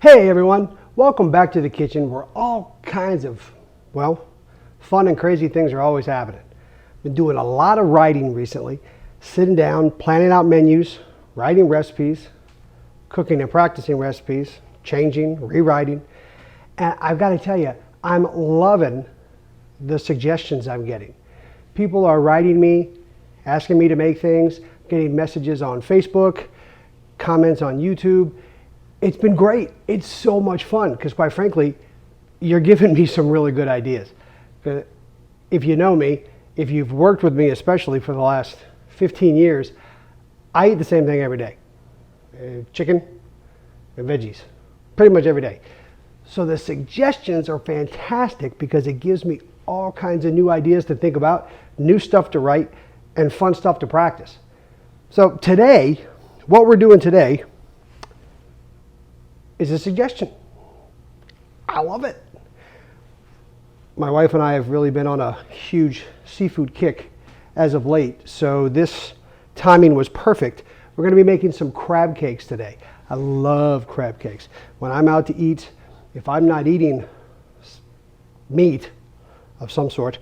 Hey everyone, welcome back to the kitchen where all kinds of, fun and crazy things are always happening. Been doing a lot of writing recently, sitting down, planning out menus, writing recipes, cooking and practicing recipes, changing, rewriting. And I've got to tell you, I'm loving the suggestions I'm getting. People are writing me, asking me to make things, getting messages on Facebook, comments on YouTube. It's been great. It's so much fun because quite frankly, you're giving me some really good ideas. If you know me, if you've worked with me, especially for the last 15 years, I eat the same thing every day. Chicken and veggies, pretty much every day. So the suggestions are fantastic because it gives me all kinds of new ideas to think about, new stuff to write, and fun stuff to practice. So today, what we're doing today is a suggestion. I love it. My wife and I have really been on a huge seafood kick as of late, so this timing was perfect. We're going to be making some crab cakes today. I love crab cakes. When I'm out to eat, if I'm not eating meat of some sort,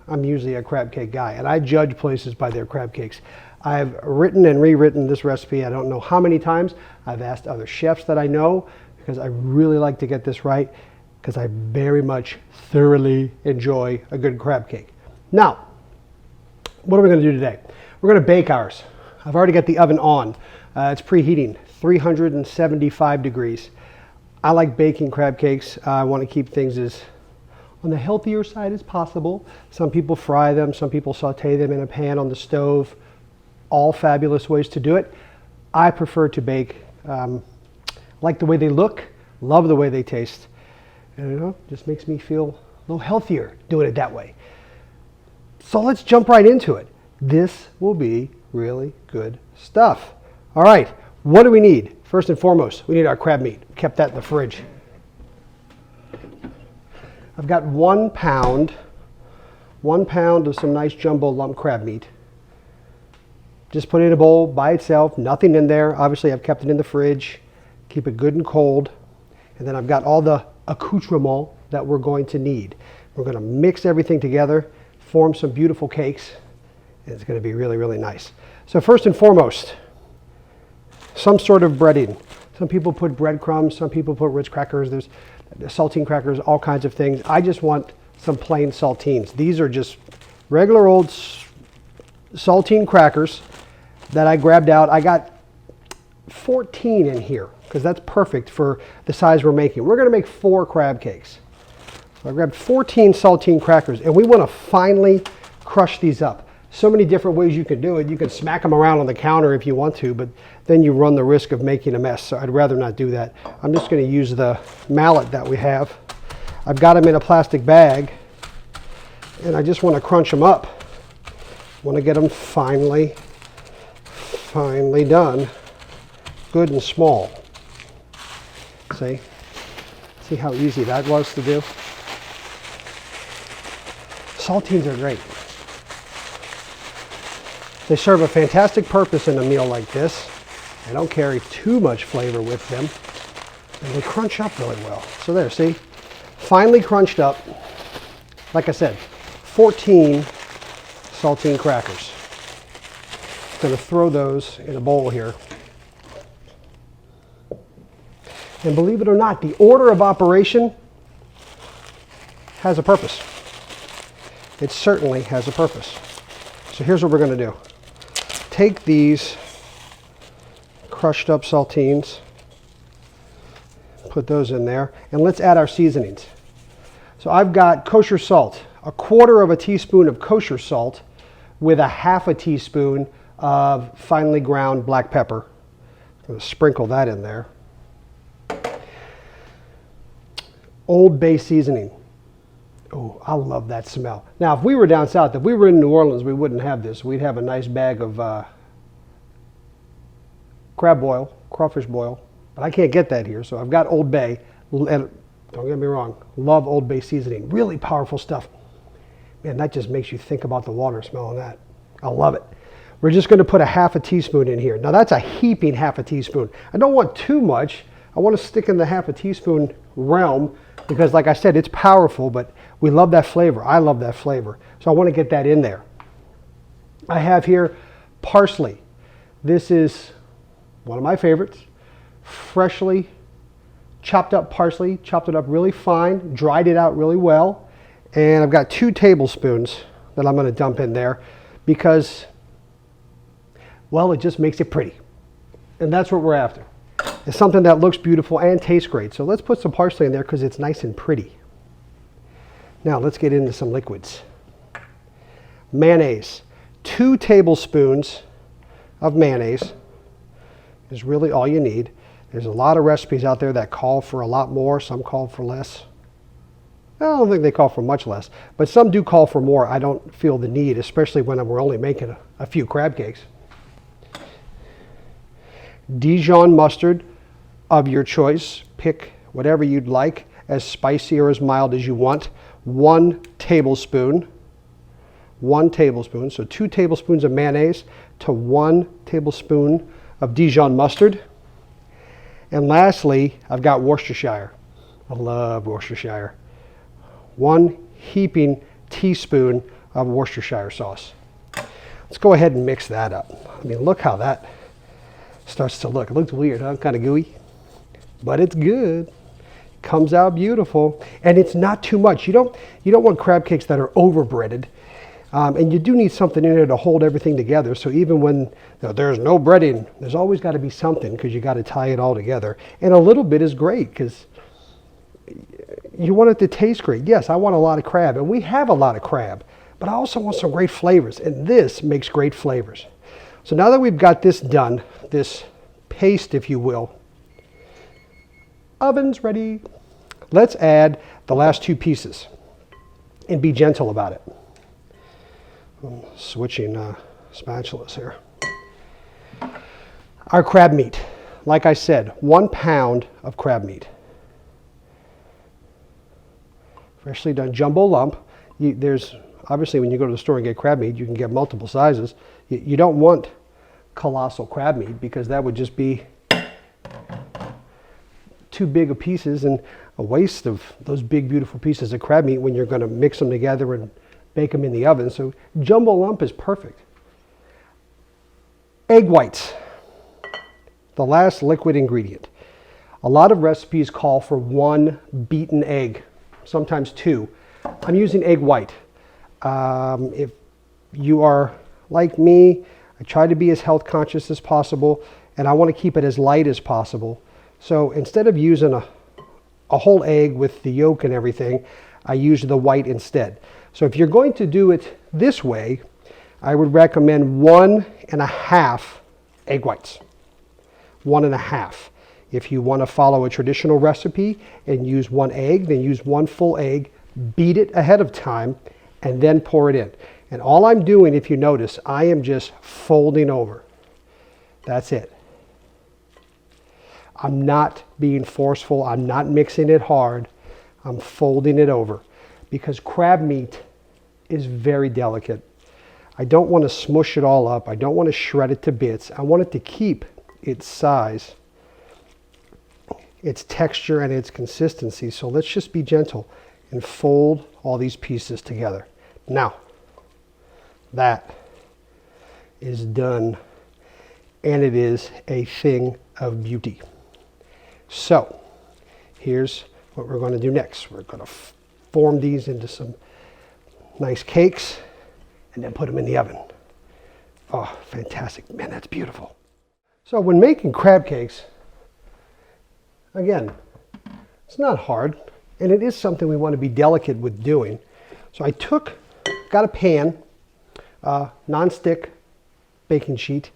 I'm usually a crab cake guy, and I judge places by their crab cakes. I've written and rewritten this recipe I don't know how many times. I've asked other chefs that I know because I really like to get this right because I very much thoroughly enjoy a good crab cake. Now, what are we going to do today? We're going to bake ours. I've already got the oven on. It's preheating, 375 degrees. I like baking crab cakes. I want to keep things as on the healthier side as possible. Some people fry them, some people saute them in a pan on the stove. All fabulous ways to do it. I prefer to bake. Like the way they look, love the way they taste. And just makes me feel a little healthier doing it that way. So let's jump right into it. This will be really good stuff. All right, what do we need? First and foremost, we need our crab meat. Kept that in the fridge. I've got 1 pound of some nice jumbo lump crab meat. Just put it in a bowl by itself, nothing in there. Obviously, I've kept it in the fridge. Keep it good and cold. And then I've got all the accoutrement that we're going to need. We're going to mix everything together, form some beautiful cakes, and it's going to be really, really nice. So first and foremost, some sort of breading. Some people put breadcrumbs, some people put Ritz crackers, there's saltine crackers, all kinds of things. I just want some plain saltines. These are just regular old saltine crackers that I grabbed out. I got 14 in here because that's perfect for the size we're making. We're going to make 4 crab cakes. So I grabbed 14 saltine crackers and we want to finely crush these up. So many different ways you can do it. You can smack them around on the counter if you want to, but then you run the risk of making a mess. So I'd rather not do that. I'm just going to use the mallet that we have. I've got them in a plastic bag and I just want to crunch them up. Want to get them finely done, good and small. See how easy that was to do? Saltines are great. They serve a fantastic purpose in a meal like this. They don't carry too much flavor with them, and they crunch up really well. So there, see? Finely crunched up. Like I said, 14 saltine crackers. Going to throw those in a bowl here. And believe it or not, the order of operation has a purpose. It certainly has a purpose. So here's what we're going to do. Take these crushed up saltines, put those in there, and let's add our seasonings. So I've got kosher salt, 1/4 teaspoon of kosher salt with a 1/2 teaspoon of finely ground black pepper. I'm going to sprinkle that in there. Old Bay seasoning. Oh, I love that smell. Now, if we were down south, if we were in New Orleans, we wouldn't have this. We'd have a nice bag of crawfish boil, but I can't get that here, so I've got Old Bay. And don't get me wrong, love Old Bay seasoning. Really powerful stuff. Man, that just makes you think about the water smelling that. I love it. We're just going to put a 1/2 teaspoon in here. Now that's a heaping 1/2 teaspoon. I don't want too much, I want to stick in the half a teaspoon realm because, like I said, it's powerful, but we love that flavor. I love that flavor. So I want to get that in there. I have here parsley. This is one of my favorites. Freshly chopped up parsley, chopped it up really fine, dried it out really well. And I've got 2 tablespoons that I'm going to dump in there because, well, it just makes it pretty. And that's what we're after. It's something that looks beautiful and tastes great. So let's put some parsley in there because it's nice and pretty. Now let's get into some liquids. Mayonnaise. 2 tablespoons of mayonnaise is really all you need. There's a lot of recipes out there that call for a lot more. Some call for less. I don't think they call for much less, but some do call for more. I don't feel the need, especially when we're only making a few crab cakes. Dijon mustard of your choice. Pick whatever you'd like, as spicy or as mild as you want. 1 tablespoon. 1 tablespoon. So 2 tablespoons of mayonnaise to 1 tablespoon of Dijon mustard. And lastly, I've got Worcestershire. I love Worcestershire. 1 heaping teaspoon of Worcestershire sauce. Let's go ahead and mix that up. I mean, look how that starts to look. It looks weird, huh? Kind of gooey, but it's good. Comes out beautiful, and it's not too much. You don't want crab cakes that are overbreaded, and you do need something in there to hold everything together. So even when there's no breading, there's always got to be something because you got to tie it all together. And a little bit is great because you want it to taste great. Yes, I want a lot of crab, and we have a lot of crab, but I also want some great flavors, and this makes great flavors. So now that we've got this done, this paste, if you will, oven's ready. Let's add the last 2 pieces and be gentle about it. I'm switching spatulas here. Our crab meat. Like I said, 1 pound of crab meat. Freshly done jumbo lump. There's obviously, when you go to the store and get crab meat, you can get multiple sizes. You don't want colossal crab meat because that would just be too big of pieces and a waste of those big, beautiful pieces of crab meat when you're going to mix them together and bake them in the oven. So jumbo lump is perfect. Egg whites, the last liquid ingredient. A lot of recipes call for 1 beaten egg, sometimes 2. I'm using egg white. If you are like me, I try to be as health conscious as possible, and I want to keep it as light as possible. So instead of using a whole egg with the yolk and everything, I use the white instead. So if you're going to do it this way, I would recommend 1.5 egg whites. 1.5. If you want to follow a traditional recipe and use 1 egg, then use 1 full egg, beat it ahead of time, and then pour it in. And all I'm doing, if you notice, I am just folding over. That's it. I'm not being forceful. I'm not mixing it hard. I'm folding it over because crab meat is very delicate. I don't want to smush it all up. I don't want to shred it to bits. I want it to keep its size, its texture, and its consistency. So let's just be gentle and fold all these pieces together. Now, that is done, and it is a thing of beauty. So, here's what we're going to do next. We're going to form these into some nice cakes and then put them in the oven. Oh, fantastic. Man, that's beautiful. So when making crab cakes, again, it's not hard, and it is something we want to be delicate with doing. So I got a pan, non-stick baking sheet,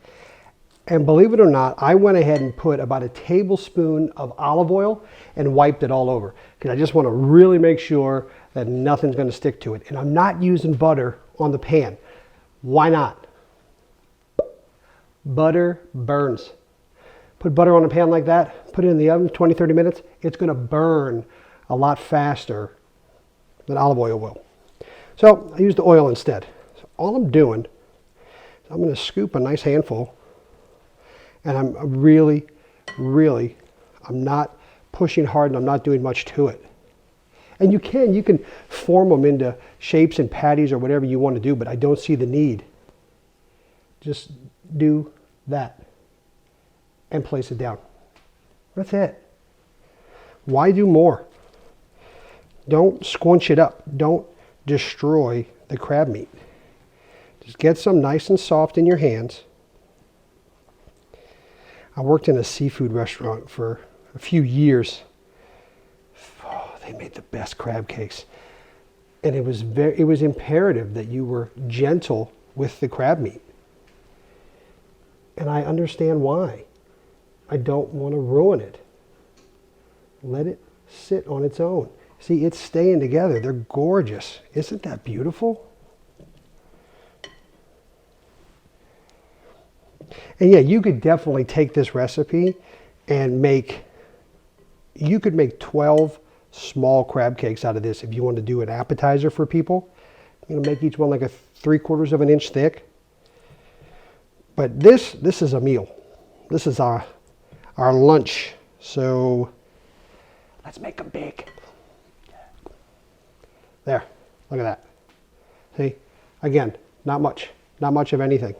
and believe it or not, I went ahead and put about a tablespoon of olive oil and wiped it all over because I just want to really make sure that nothing's going to stick to it. And I'm not using butter on the pan. Why not? Butter burns. Put butter on a pan like that, put it in the oven 20-30 minutes, it's going to burn a lot faster than olive oil will. So I used the oil instead. So all I'm doing is I'm going to scoop a nice handful, and I'm really I'm not pushing hard and I'm not doing much to it. And you can form them into shapes and patties or whatever you want to do, but I don't see the need. Just do that and place it down. That's it. Why do more? Don't squinch it up. Don't destroy the crab meat. Just get some nice and soft in your hands. I worked in a seafood restaurant for a few years. Oh, they made the best crab cakes. And it was imperative that you were gentle with the crab meat. And I understand why. I don't want to ruin it. Let it sit on its own. See, it's staying together. They're gorgeous. Isn't that beautiful? And yeah, you could definitely take this recipe and you could make 12 small crab cakes out of this if you want to do an appetizer for people. You're gonna make each one like a 3/4 of an inch thick. But this is a meal. This is our lunch. So let's make them big. There, look at that. See, again, not much of anything.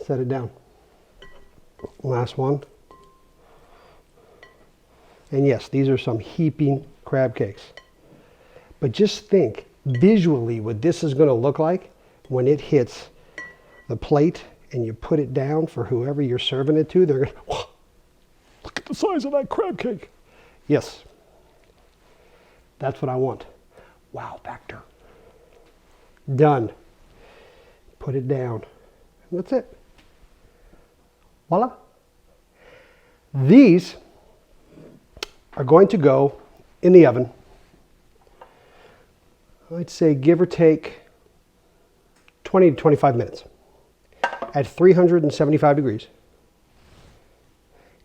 Set it down. Last one. And yes, these are some heaping crab cakes. But just think visually what this is going to look like when it hits the plate and you put it down for whoever you're serving it to. They're going to, look at the size of that crab cake. Yes, that's what I want. Wow factor. Done. Put it down. That's it. Voila. These are going to go in the oven. I'd say give or take 20 to 25 minutes at 375 degrees.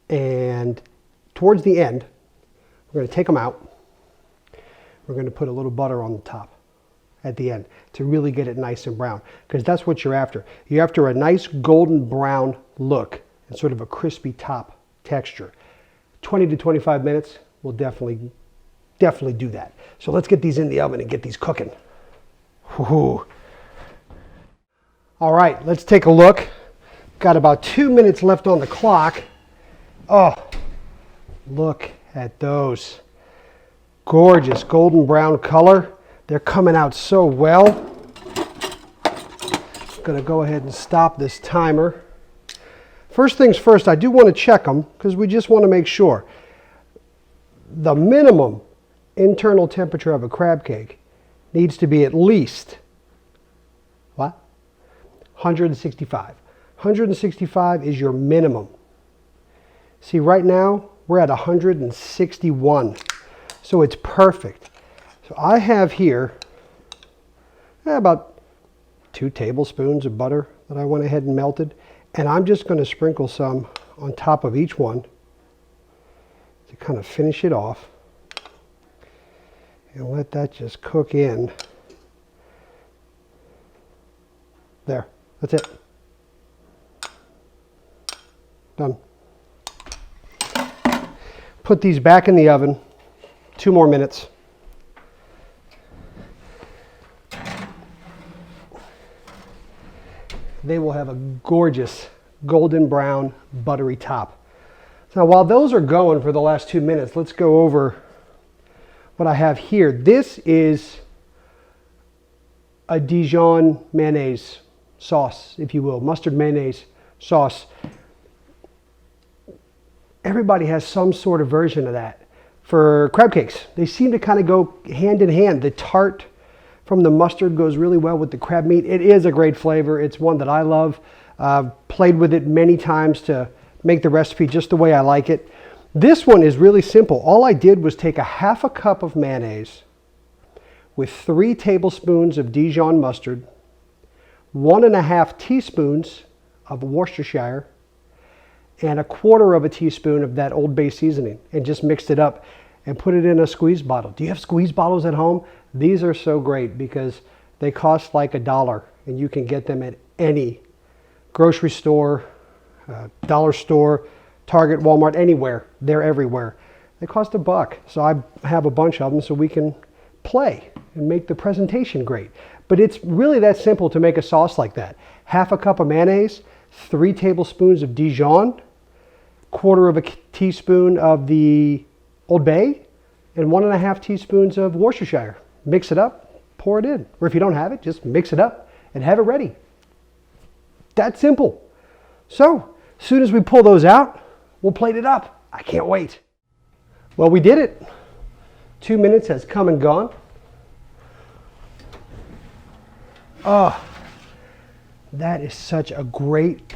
And towards the end, we're going to take them out. We're going to put a little butter on the top at the end to really get it nice and brown, because that's what you're after. You're after a nice golden brown look and sort of a crispy top texture. 20 to 25 minutes will definitely do that. So let's get these in the oven and get these cooking. Woo-hoo. All right, let's take a look. Got about 2 minutes left on the clock. Oh, look at those. Gorgeous golden brown color. They're coming out so well. I'm gonna go ahead and stop this timer. First things first, I do want to check them because we just want to make sure. The minimum internal temperature of a crab cake needs to be at least, what? 165. 165 is your minimum. See, right now we're at 161, so it's perfect. So I have here about 2 tablespoons of butter that I went ahead and melted. And I'm just going to sprinkle some on top of each one to kind of finish it off. And let that just cook in. There, that's it. Done. Put these back in the oven, 2 more minutes. They will have a gorgeous golden brown buttery top. Now while those are going for the last 2 minutes, let's go over what I have here. This is a Dijon mayonnaise sauce, if you will, mustard mayonnaise sauce. Everybody has some sort of version of that for crab cakes. They seem to kind of go hand in hand. The tart from the mustard goes really well with the crab meat. It is a great flavor. It's one that I love. Played with it many times to make the recipe just the way I like it. This one is really simple. All I did was take a 1/2 cup of mayonnaise with 3 tablespoons of Dijon mustard, 1.5 teaspoons of Worcestershire, and 1/4 teaspoon of that Old Bay seasoning, and just mixed it up and put it in a squeeze bottle. Do you have squeeze bottles at home? These are so great because they cost like $1 and you can get them at any grocery store, dollar store, Target, Walmart, anywhere. They're everywhere. They cost $1, so I have a bunch of them so we can play and make the presentation great. But it's really that simple to make a sauce like that. Half a cup of mayonnaise, 3 tablespoons of Dijon, 1/4 of a teaspoon of the Old Bay, and 1.5 teaspoons of Worcestershire. Mix it up, pour it in. Or if you don't have it, just mix it up and have it ready. That simple. So, as soon as we pull those out, we'll plate it up. I can't wait. Well, we did it. 2 minutes has come and gone. Oh, that is such a great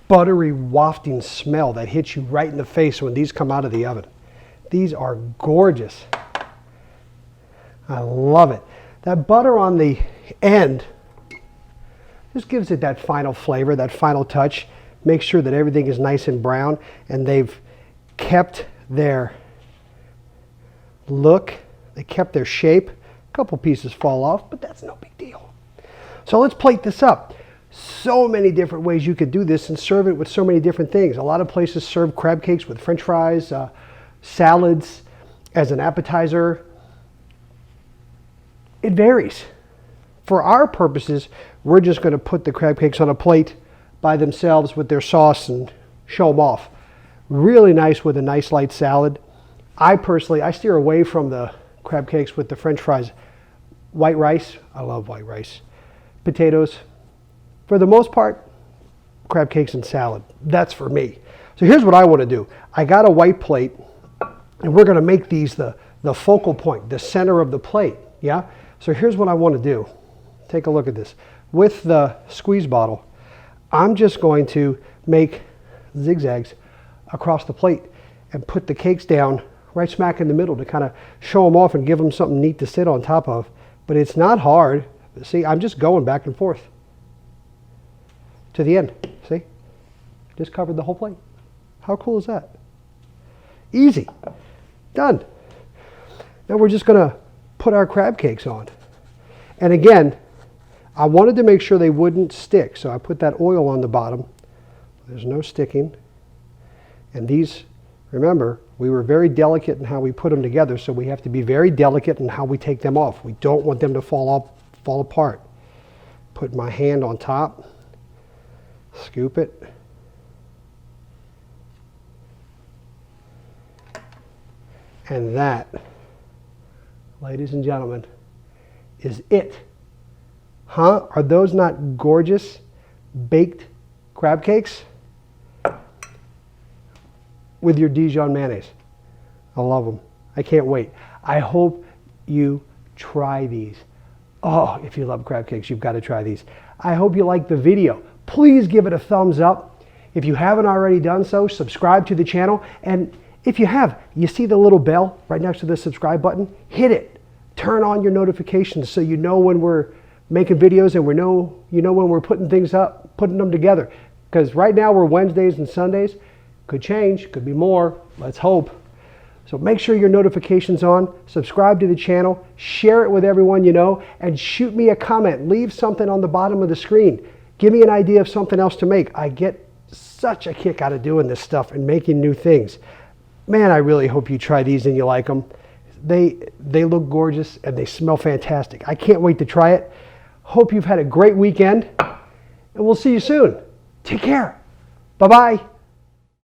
buttery wafting smell that hits you right in the face when these come out of the oven. These are gorgeous. I love it. That butter on the end just gives it that final flavor, that final touch. Make sure that everything is nice and brown and they've kept their look, they kept their shape. A couple pieces fall off, but that's no big deal. So let's plate this up. So many different ways you could do this and serve it with so many different things. A lot of places serve crab cakes with French fries, salads as an appetizer. It varies. For our purposes, we're just going to put the crab cakes on a plate by themselves with their sauce and show them off. Really nice with a nice light salad. I steer away from the crab cakes with the French fries. White rice, I love white rice. Potatoes, for the most part, crab cakes and salad. That's for me. So here's what I want to do. I got a white plate, and we're going to make these the focal point, the center of the plate. Yeah? So here's what I want to do. Take a look at this. With the squeeze bottle, I'm just going to make zigzags across the plate and put the cakes down right smack in the middle to kind of show them off and give them something neat to sit on top of. But it's not hard. See, I'm just going back and forth to the end. See? Just covered the whole plate. How cool is that? Easy. Done. Now we're just going to put our crab cakes on. And again, I wanted to make sure they wouldn't stick, so I put that oil on the bottom. There's no sticking. And these, remember, we were very delicate in how we put them together, so we have to be very delicate in how we take them off. We don't want them to fall apart. Put my hand on top, scoop it. And that, ladies and gentlemen, is it. Huh? Are those not gorgeous baked crab cakes? With your Dijon mayonnaise. I love them. I can't wait. I hope you try these. Oh, if you love crab cakes, you've got to try these. I hope you like the video. Please give it a thumbs up. If you haven't already done so, subscribe to the channel. And if you have, you see the little bell right next to the subscribe button? Hit it. Turn on your notifications so you know when we're making videos and you know when we're putting things up, putting them together. Because right now we're Wednesdays and Sundays. Could change, could be more. Let's hope. So make sure your notification's on, subscribe to the channel, share it with everyone you know, and shoot me a comment. Leave something on the bottom of the screen. Give me an idea of something else to make. I get such a kick out of doing this stuff and making new things. Man, I really hope you try these and you like them. They look gorgeous and they smell fantastic. I can't wait to try it. Hope you've had a great weekend, and we'll see you soon. Take care. Bye-bye.